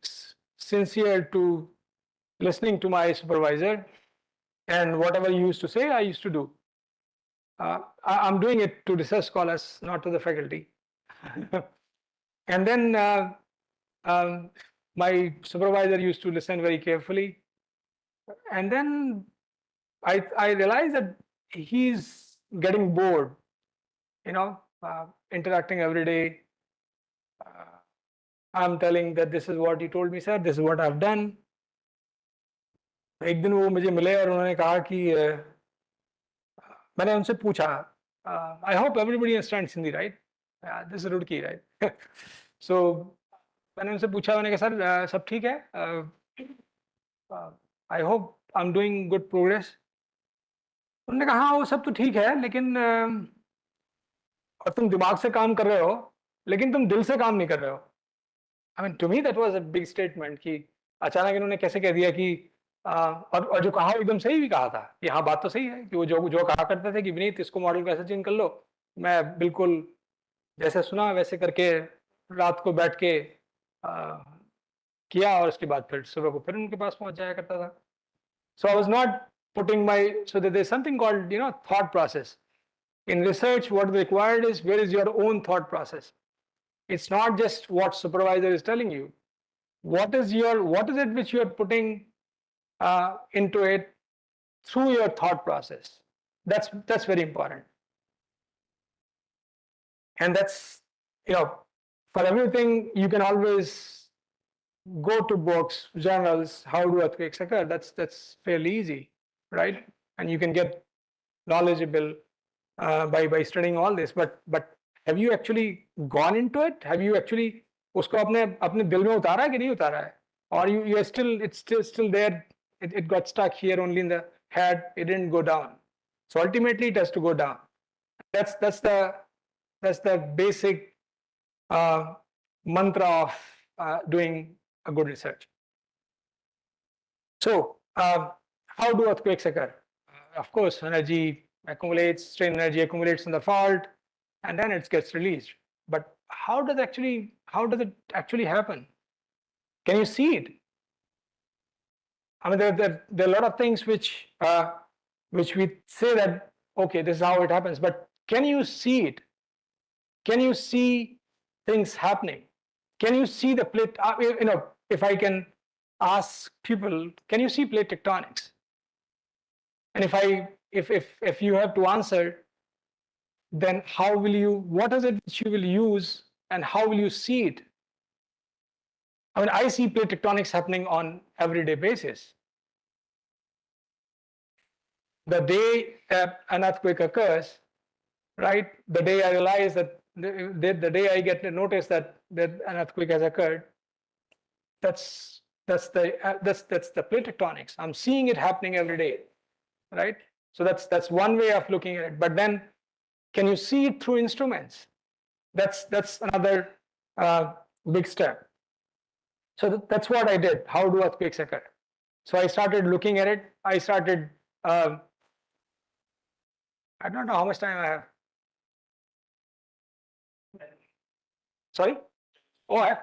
sincere to listening to my supervisor, and whatever he used to say, I used to do. I'm doing it to research scholars, not to the faculty. And then my supervisor used to listen very carefully. And then I realized that he's getting bored, interacting every day. I'm telling that this is what you told me, sir, this is what I've done. एक दिन वो मुझे मिले और उन्होंने कहा कि मैंने उनसे पूछा, I hope everybody understands Hindi, right? This is Rudki, right? So मैंने उनसे पूछा, मैंने कहा सर सब ठीक है? I hope I'm doing good progress. उन्होंने कहा हाँ वो सब तो ठीक है, लेकिन और तुम दिमाग से काम कर रहे हो, लेकिन तुम दिल से काम नहीं कर रहे हो. I mean, to me that was a big statement कि अचानक इन्होंने कैसे कह दिया कि और जो कहा एकदम सही भी कहा था कि हाँ बात तो सही है कि वो जो कहा करते थे कि विनीत इसको मॉडल को ऐसे चेंज कर लो, मैं बिल्कुल जैसे सुना वैसे करके रात को बैठ के किया और उसके बाद फिर सुबह को फिर उनके पास पहुंच जाया करता था. So I was not putting so that there's something called thought process. In research, what is required is where is your own thought process. It's not just what supervisor is telling you. What is it which you are putting into it through your thought process? That's very important. And that's for everything you can always go to books, journals. How do earthquakes occur? That's fairly easy, right? And you can get knowledgeable by studying all this. But have you actually gone into it? Have you actually उसको अपने दिल में उतारा कि नहीं उतारा है? Or it's still there. It got stuck here only in the head. It didn't go down. So ultimately, it has to go down. That's the basic mantra of doing a good research. So how do earthquakes occur? Of course, energy accumulates, strain energy accumulates in the fault, and then it gets released. But how does it actually happen? Can you see it? I mean, there are a lot of things which we say that okay, this is how it happens. But can you see it? Can you see things happening? Can you see the plate? If I can ask people, can you see plate tectonics? And if you have to answer, then what is it that you will use and how will you see it? I mean, I see plate tectonics happening on everyday basis. The day an earthquake occurs, right? The day I realize that the day I get the notice that an earthquake has occurred, that's the plate tectonics. I'm seeing it happening every day, right? So that's one way of looking at it. But then, can you see it through instruments? That's another big step. So that's what I did. How do earthquakes occur? So I started looking at it. I started, I don't know how much time I have. Sorry? Oh,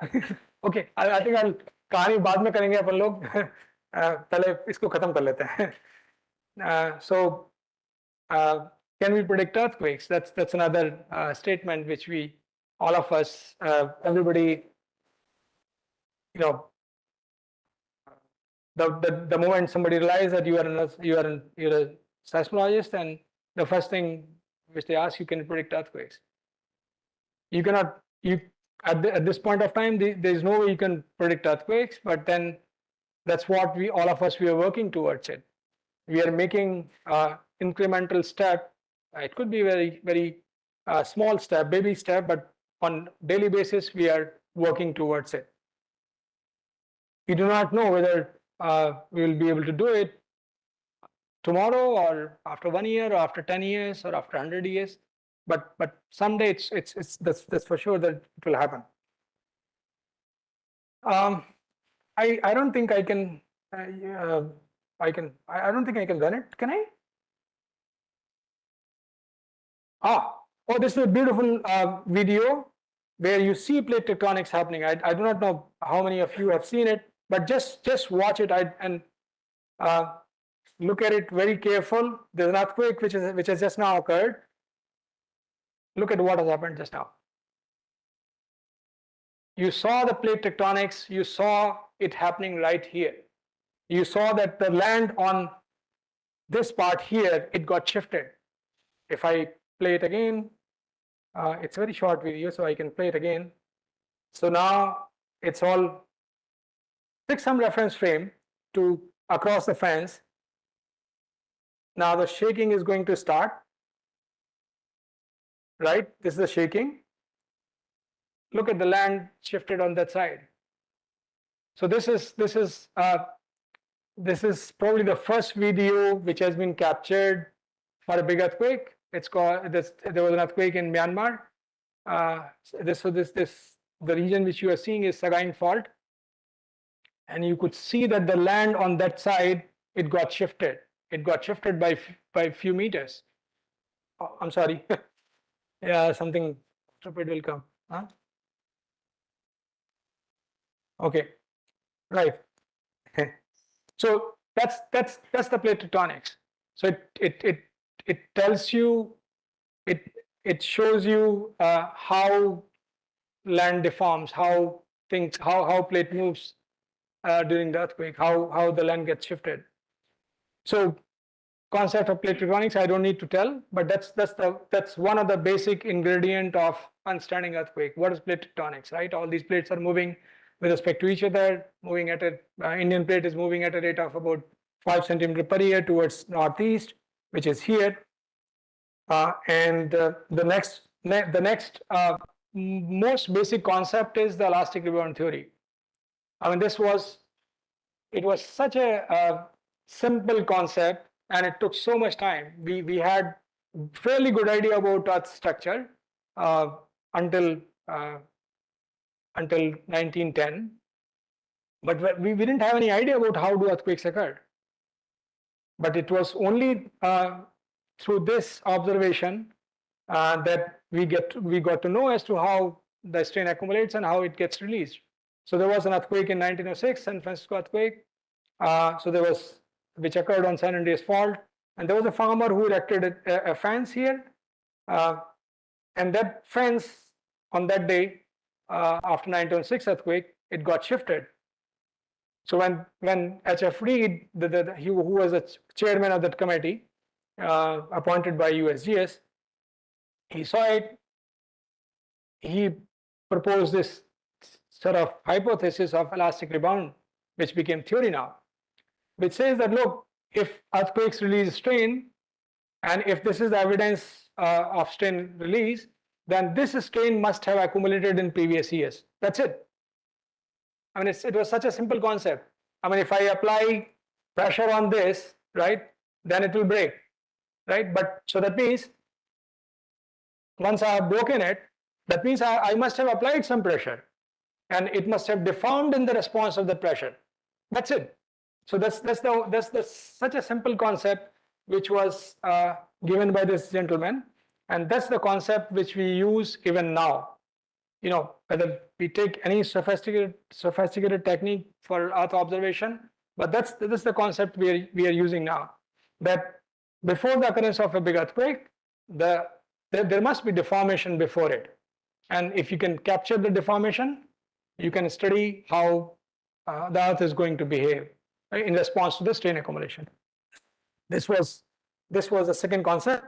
okay. I think I'll कहानी बाद में करेंगे अपन लोग पहले इसको खत्म कर लेते हैं. So can we predict earthquakes? That's another statement which we, all of us, everybody, you know, the moment somebody realizes that you're a seismologist, and the first thing which they ask you, can you predict earthquakes? You cannot. At this point of time, there is no way you can predict earthquakes. But then, that's what all of us, we are working towards it. We are making incremental step. It could be very small step, baby step, but on daily basis we are working towards it. We do not know whether we will be able to do it tomorrow or after 1 year or after 10 years or after 100 years, but someday that's for sure that it will happen. I don't think I can. I don't think I can run it. Can I? Oh, this is a beautiful video where you see plate tectonics happening. I do not know how many of you have seen it, but just watch it and look at it very careful. There's an earthquake which has just now occurred. Look at what has happened just now. You saw the plate tectonics. You saw it happening right here. You saw that the land on this part here, it got shifted. If I play it again, it's a very short video, so I can play it again. So now it's all, pick some reference frame to across the fence. Now the shaking is going to start, right? This is the shaking. Look at the land shifted on that side. So this is probably the first video which has been captured for a big earthquake. It's called this. There was an earthquake in Myanmar. The region which you are seeing is Sagaing Fault, and you could see that the land on that side, it got shifted. It got shifted by a few meters. Oh, I'm sorry. Yeah, something stupid will come. Huh? Okay, right. So that's the plate tectonics. So it tells you, it shows you how land deforms, how plate moves during the earthquake, how the land gets shifted. So concept of plate tectonics, I don't need to tell, but that's one of the basic ingredient of understanding earthquake. What is plate tectonics, right? All these plates are moving with respect to each other, moving at Indian plate is moving at a rate of about 5 centimeter per year towards northeast, which is here. And the next most basic concept is the elastic rebound theory. I mean, it was such a simple concept, and it took so much time. We had fairly good idea about Earth structure until 1910, but we didn't have any idea about how do earthquakes occur. But it was only through this observation that we got to know as to how the strain accumulates and how it gets released. So there was an earthquake in 1906, San Francisco earthquake. Which occurred on San Andreas Fault, and there was a farmer who erected a fence here, and that fence on that day after 1906 earthquake, it got shifted. So when H.F. Reed, who was the chairman of that committee appointed by USGS, he saw it. He proposed this sort of hypothesis of elastic rebound, which became theory now, which says that, look, if earthquakes release strain, and if this is the evidence of strain release, then this strain must have accumulated in previous years. That's it. I mean, it was such a simple concept. I mean, if I apply pressure on this, right, then it will break, right? But so that means once I have broken it, that means I must have applied some pressure. and it must have deformed in the response of the pressure. That's it. So that's such a simple concept which was given by this gentleman, and that's the concept which we use even now. You know, whether we take any sophisticated technique for Earth observation, but that's the concept we are using now. That before the occurrence of a big earthquake, there must be deformation before it, and if you can capture the deformation, you can study how the Earth is going to behave in response to the strain accumulation. This was the second concept,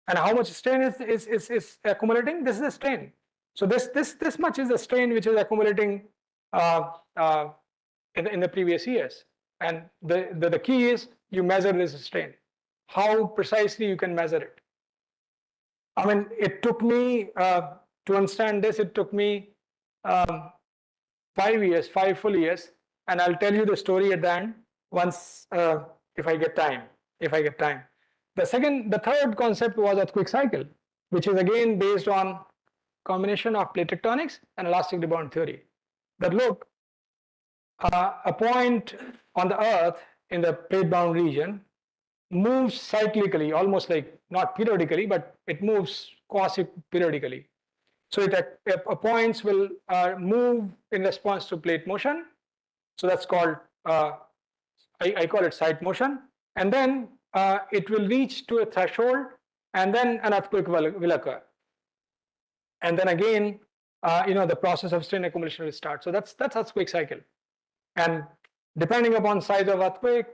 and how much strain is accumulating. This is a strain. So this much is the strain which is accumulating in the previous years, and the key is you measure this strain. How precisely you can measure it. I mean, it took me to understand this. It took me 5 years, 5 full years, and I'll tell you the story at the end once if I get time. The third concept was earthquake cycle, which is again based on combination of plate tectonics and elastic rebound theory. That look, a point on the Earth in the plate bound region moves cyclically, almost like not periodically, but it moves quasi-periodically. So points will move in response to plate motion. So that's called, I call it site motion. And then it will reach to a threshold, and then an earthquake will occur. And then again, the process of strain accumulation will start. So that's earthquake cycle. And depending upon size of earthquake,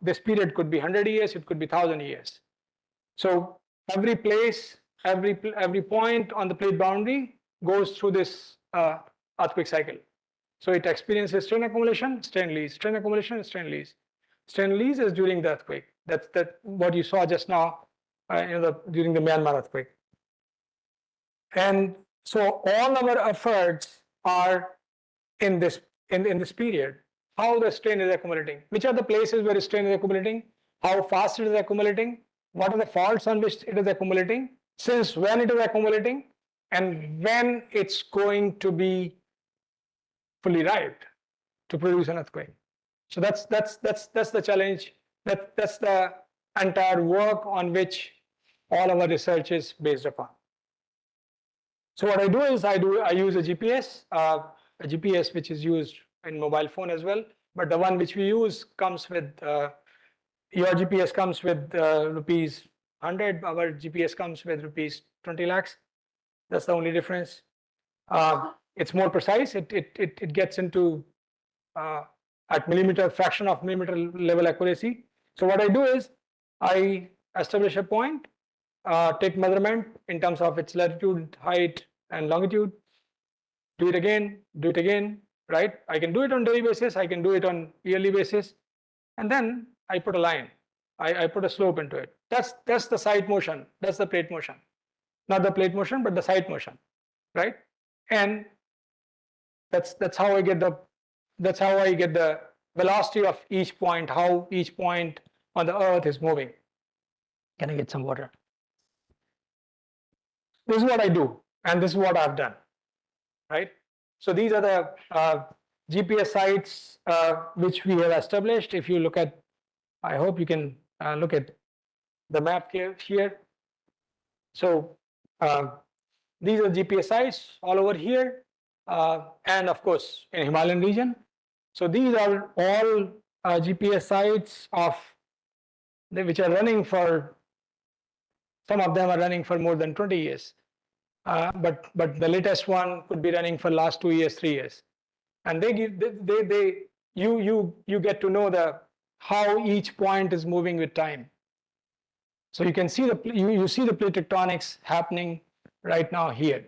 this period could be 100 years, it could be 1,000 years. So every place, every point on the plate boundary goes through this earthquake cycle. So it experiences strain accumulation, strain release, strain accumulation, strain release. Strain release is during the earthquake. That's what you saw just now during the Myanmar earthquake. And so all our efforts are in this period. How the strain is accumulating, which are the places where strain is accumulating, how fast it is accumulating, what are the faults on which it is accumulating, since when it is accumulating, and when it's going to be fully ripe to produce an earthquake. So that's the challenge. That's the entire work on which all our research is based upon. So what I do is I use a GPS which is used in mobile phone as well, but the one which we use comes with your GPS comes with rupees 100. Our GPS comes with rupees 20 lakhs. That's the only difference. It's more precise. It gets into at fraction of millimeter level accuracy. So what I do is I establish a point, take measurement in terms of its latitude, height, and longitude. Do it again, right? I can do it on daily basis. I can do it on yearly basis, and then I put a line. I put a slope into it. That's the site motion. That's the plate motion, not the plate motion, but the site motion, right? And that's how I get the velocity of each point, how each point on the Earth is moving. Can I get some water? This is what I do, and this is what I've done, right? So these are the GPS sites which we have established. If you look at, I hope you can look at the map here. So these are GPS sites all over here, and of course in Himalayan region. So these are all GPS sites which are running for. Some of them are running for more than 20 years, but the latest one could be running for last 2 years, 3 years, and you get to know how each point is moving with time. So you can see you see the plate tectonics happening right now here.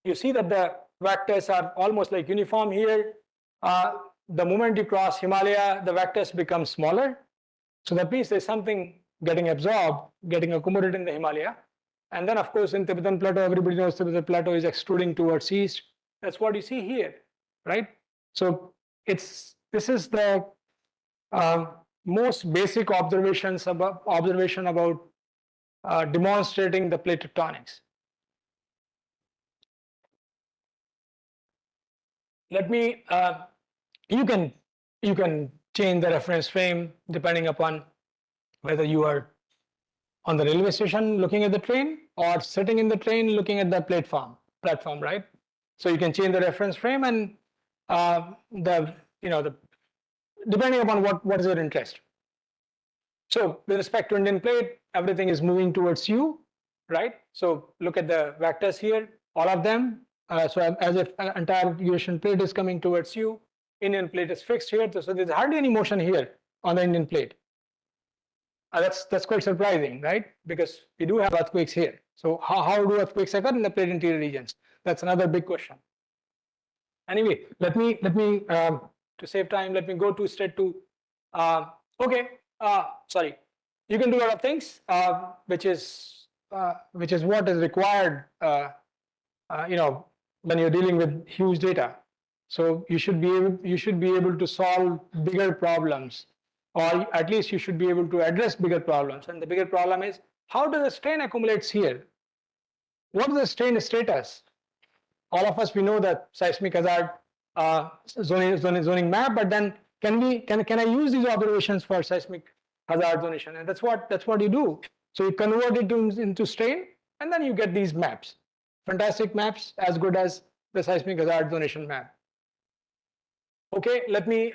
You see that the vectors are almost like uniform here. The moment you cross Himalaya, the vectors become smaller. So that means there's something getting absorbed, getting accommodated in the Himalaya. And then, of course, in Tibetan Plateau, everybody knows Tibetan Plateau is extruding towards east. That's what you see here, right? So this is the most basic observation about demonstrating the plate tectonics. let me, you can change the reference frame depending upon whether you are on the railway station looking at the train or sitting in the train looking at the platform, right? So you can change the reference frame and the depending upon what is your interest. So with respect to Indian plate, everything is moving towards you, right? So look at the vectors here, all of them. So as if an entire Eurasian plate is coming towards you, Indian plate is fixed here. So there's hardly any motion here on the Indian plate. That's quite surprising, right? Because we do have earthquakes here. So how do earthquakes occur in the plate interior regions? That's another big question. Anyway, let me to save time, let me go to straight to sorry. You can do a lot of things, which is what is required. When you're dealing with huge data, so you should be able to solve bigger problems, or at least you should be able to address bigger problems. And the bigger problem is, how does the strain accumulates here? What is the strain status? All of us, we know that seismic hazard zoning map, but then can I use these observations for seismic hazard zonation? And that's what you do. So you convert it into strain, and then you get these maps, fantastic maps, as good as the seismic hazard zonation map. Okay, let me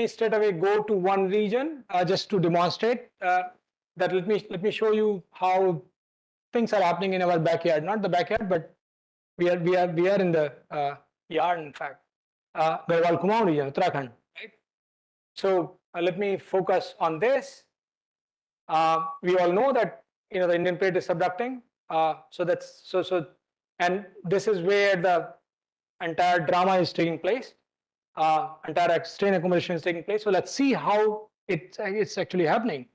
straight away go to one region just to demonstrate that. Let me show you how things are happening in our backyard, not the backyard, but we are in the yard, in fact, Garhwal Kumaon region, Uttarakhand, right? So let me focus on this. We all know that the Indian plate is subducting. And this is where the entire drama is taking place. Entire strain accumulation is taking place. So let's see how it's actually happening.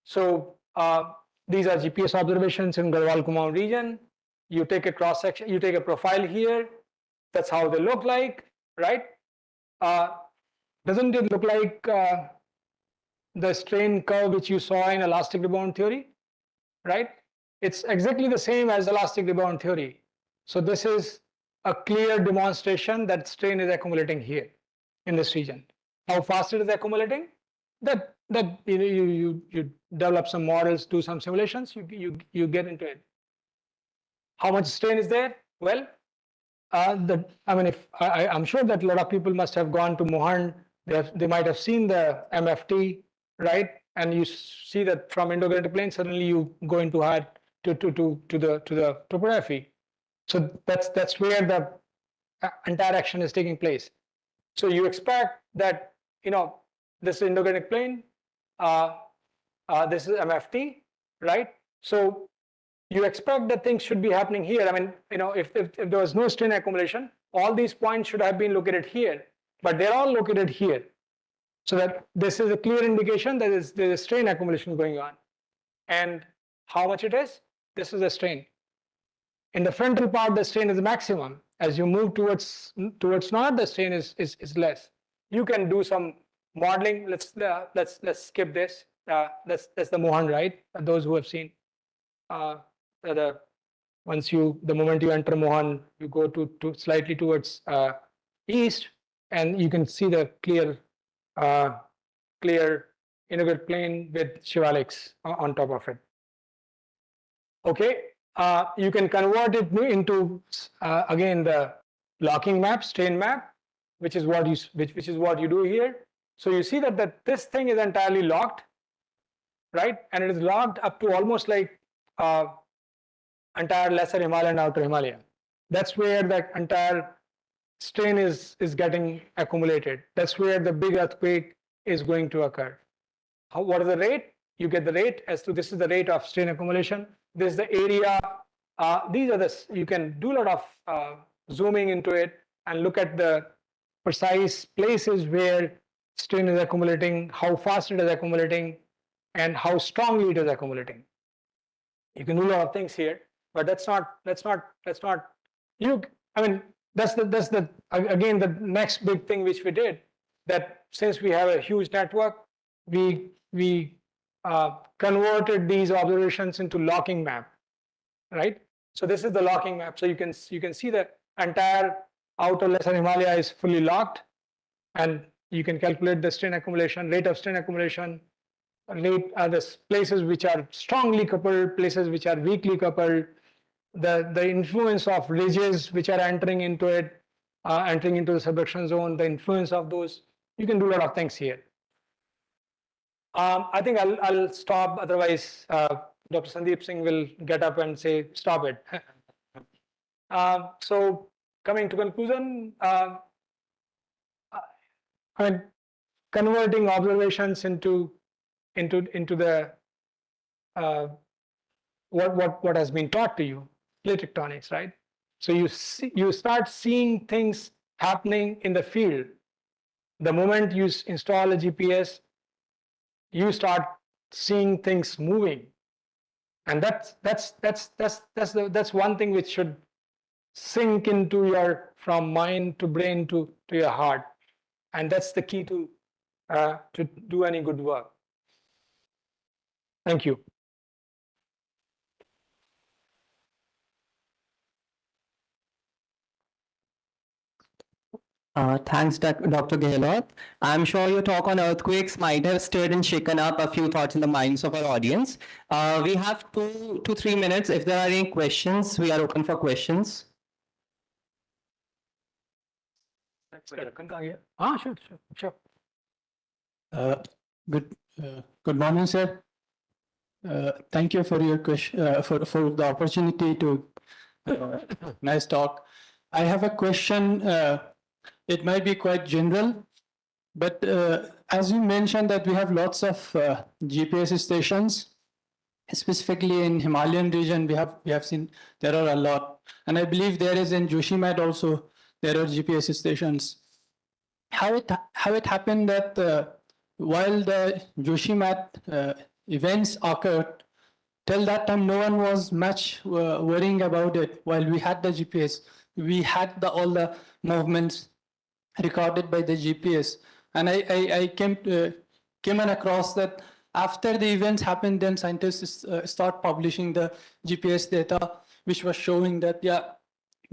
So these are GPS observations in Garhwal Kumaon region. You take a cross section, you take a profile here. That's how they look like, right? Doesn't it look like the strain curve which you saw in elastic rebound theory, right? It's exactly the same as elastic rebound theory. So this is a clear demonstration that strain is accumulating here in this region. How fast it is accumulating? That you develop some models, do some simulations, you get into it. How much strain is there? Well, I'm sure that a lot of people must have gone to Mohan. They might have seen the MFT, right? And you see that from Indo-Gangetic Plain, suddenly you go into to the topography. So that's where the entire action is taking place. So you expect that this is Indo-Gangetic Plain, this is MFT, right? So you expect that things should be happening here. I mean, if there was no strain accumulation, all these points should have been located here, but they're all located here. So that this is a clear indication that there's a strain accumulation going on. And how much it is? This is the strain. In the frontal part, the strain is maximum. As you move towards north, the strain is less. You can do some modeling. Let's skip this. That's the Mohan, right? Those who have seen. The moment you enter Mohan, you go to slightly towards east, and you can see the clear Indo-Gangetic Plain with shivalics on top of it. Okay, you can convert it into again the locking map, strain map, which is what you do here. So you see that this thing is entirely locked, right? And it is locked up to almost like entire lesser Himalayan, outer Himalaya. That's where the entire strain is getting accumulated. That's where the big earthquake is going to occur. What is the rate? You get the rate as to this is the rate of strain accumulation. This is the area. You can do a lot of zooming into it and look at the precise places where strain is accumulating, how fast it is accumulating, and how strongly it is accumulating. You can do a lot of things here, but that's not you. I mean, that's the again the next big thing which we did. That since we have a huge network, we converted these observations into locking map, right? So this is the locking map. So you can see the entire outer lesser Himalaya is fully locked, and you can calculate the strain accumulation, rate of strain accumulation, rate the places which are strongly coupled, places which are weakly coupled, the influence of ridges which are entering into it, entering into the subduction zone, the influence of those. You can do a lot of things here. I think I'll stop. Otherwise, Dr. Sandeep Singh will get up and say, "Stop it." So, coming to conclusion, I mean, converting observations into the what has been taught to you, plate tectonics, right? So you start seeing things happening in the field. The moment you install a GPS, you start seeing things moving, and that's one thing which should sink into your from mind to brain to your heart, and that's the key to do any good work. Thank you. Thanks, Dr. Gahalaut. I'm sure your talk on earthquakes might have stirred and shaken up a few thoughts in the minds of our audience. We have 2 to 3 minutes. If there are any questions, we are open for questions. Sure. Good morning, sir. Thank you for your question, for the opportunity to nice talk. I have a question. It might be quite general, but as you mentioned that we have lots of GPS stations, specifically in Himalayan region, we have seen there are a lot, and I believe there is in Joshimat also there are GPS stations. How it happened that while the Joshimat events occurred, till that time no one was much worrying about it. While we had the GPS, we had all the movements recorded by the GPS, and I came across that after the events happened, then scientists start publishing the GPS data, which was showing that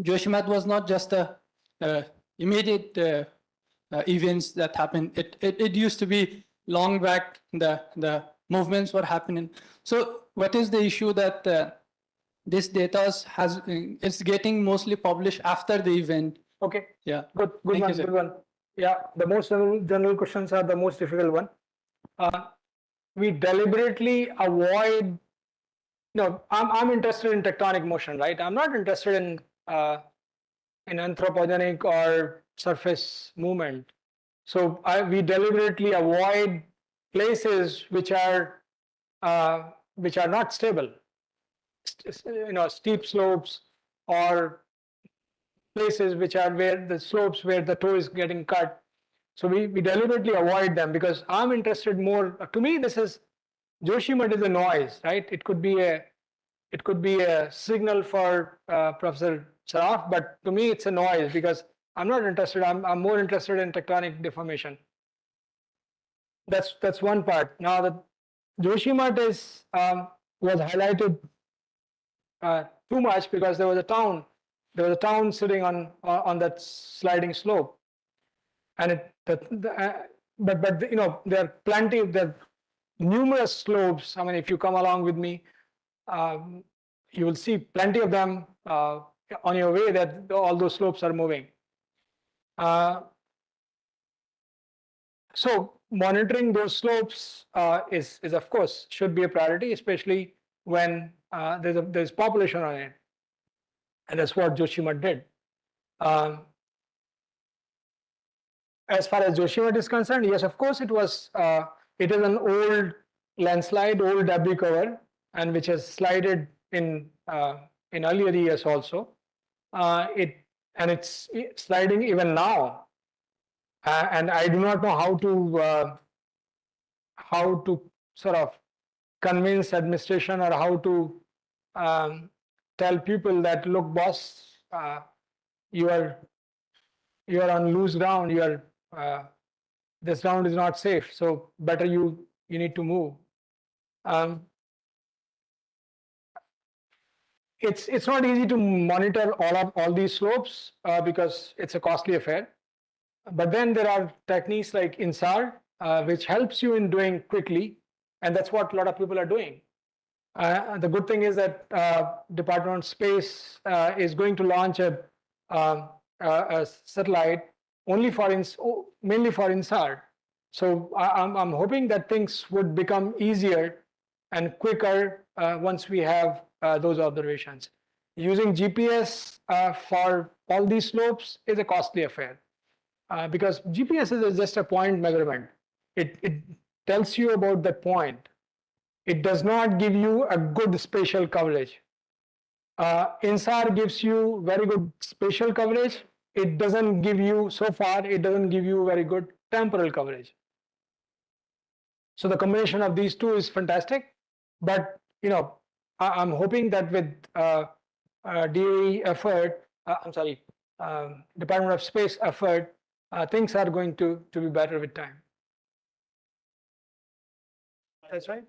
Joshimat was not just a immediate events that happened. It used to be long back. The movements were happening. So what is the issue that this data it's getting mostly published after the event? Okay. Yeah. Good Thank one. you, sir. Good one. Yeah. The most general questions are the most difficult one. We deliberately avoid. No, I'm interested in tectonic motion, right? I'm not interested in anthropogenic or surface movement. So we deliberately avoid places which are not stable. Steep slopes or places which are where the slopes where the toe is getting cut. So we deliberately avoid them because I'm interested more. To me, this is Joshimat is a noise, right? It could be a signal for Professor Saraf, but to me it's a noise because I'm not interested. I'm more interested in tectonic deformation. That's one part. Now the Joshimat was highlighted too much because there was a town sitting on that sliding slope, and there are numerous slopes. I mean, if you come along with me, you will see plenty of them on your way. That all those slopes are moving. So monitoring those slopes is of course should be a priority, especially when there's population on it, and that's what Joshimat did. As far as Joshimat is concerned, yes, of course it was. It is an old landslide, old debris cover, and which has slided in earlier years also. It's sliding even now, and I do not know how to sort of convince administration or how to tell people that, look, boss, you are on loose ground. This ground is not safe. So better you need to move. it's not easy to monitor all these slopes because it's a costly affair. But then there are techniques like INSAR, which helps you in doing quickly, and that's what a lot of people are doing. The good thing is that Department of Space is going to launch a satellite only for mainly for INSAR. So I'm hoping that things would become easier and quicker once we have those observations. Using GPS for all these slopes is a costly affair because GPS is just a point measurement. It tells you about the point. It does not give you a good spatial coverage. INSAR gives you very good spatial coverage. It doesn't give you, so far, it doesn't give you very good temporal coverage. So the combination of these two is fantastic. But, you know, I'm hoping that with DOE effort, Department of Space effort, things are going to be better with time. That's right.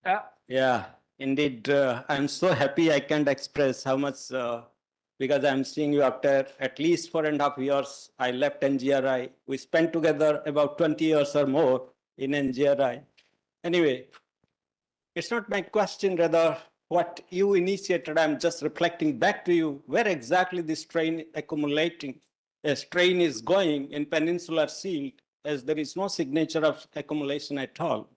Yeah. Yeah, indeed. I'm so happy I can't express how much, because I'm seeing you after at least 4.5 years. I left NGRI. We spent together about 20 years or more in NGRI. Anyway, it's not my question, rather what you initiated. I'm just reflecting back to you where exactly this strain accumulating, a strain is going in peninsular shield, as there is no signature of accumulation at all.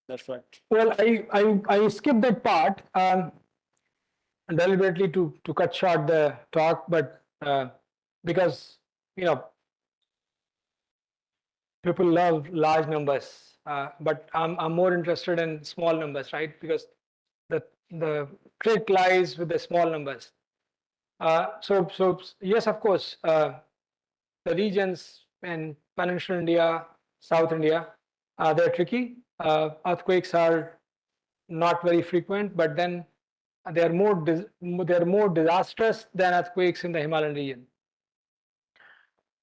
That's right. Well, I skipped that part deliberately to cut short the talk, but because people love large numbers, but I'm more interested in small numbers, right? Because the trick lies with the small numbers. So yes, of course, the regions in Peninsular India, South India, they're tricky. Earthquakes are not very frequent, but then they're more disastrous than earthquakes in the Himalayan region.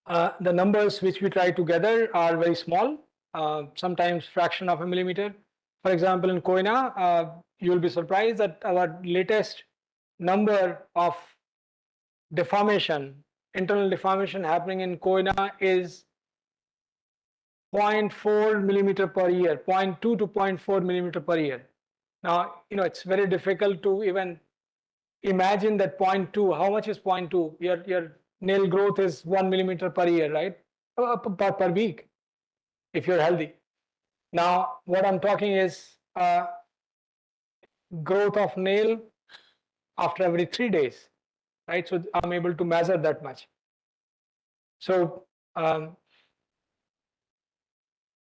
The numbers which we try to gather are very small, sometimes fraction of a millimeter. For example, in Koina, you will be surprised that our latest number of deformation, internal deformation happening in Koina is 0.4 millimeter per year, 0.2 to 0.4 millimeter per year. Now, it's very difficult to even imagine that 0.2. How much is 0.2? Your nail growth is 1 millimeter per year, right? Per week, if you're healthy. Now, what I'm talking is growth of nail after every 3 days, right? So I'm able to measure that much. So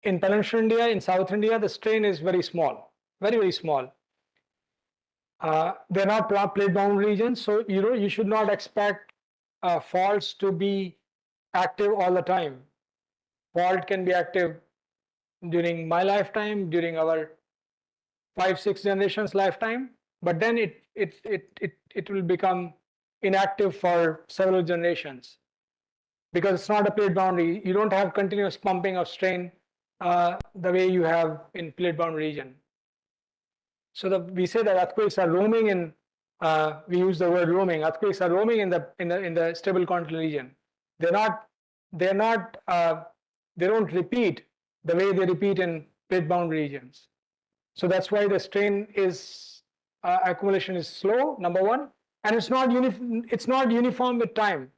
in Peninsular India, in South India, the strain is very small, very, very small. They're not plate-bound regions, so you should not expect faults to be active all the time. Fault can be active during my lifetime, during our 5-6 generations lifetime, but then it will become inactive for several generations because it's not a plate boundary. You don't have continuous pumping of strain the way you have in plate bound region. So we say that earthquakes are roaming in. We use the word roaming. Earthquakes are roaming in the stable continental region. They don't repeat the way they repeat in plate bound regions. So that's why the strain accumulation is slow, number one, and it's not uniform with time.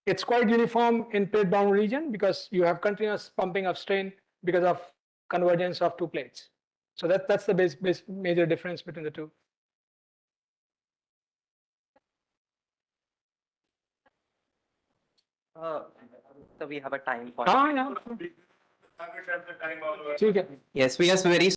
It's quite uniform in plate bound region because you have continuous pumping of strain because of convergence of two plates. So that's the major difference between the two. So we have a time point. Yeah. Yes, we are very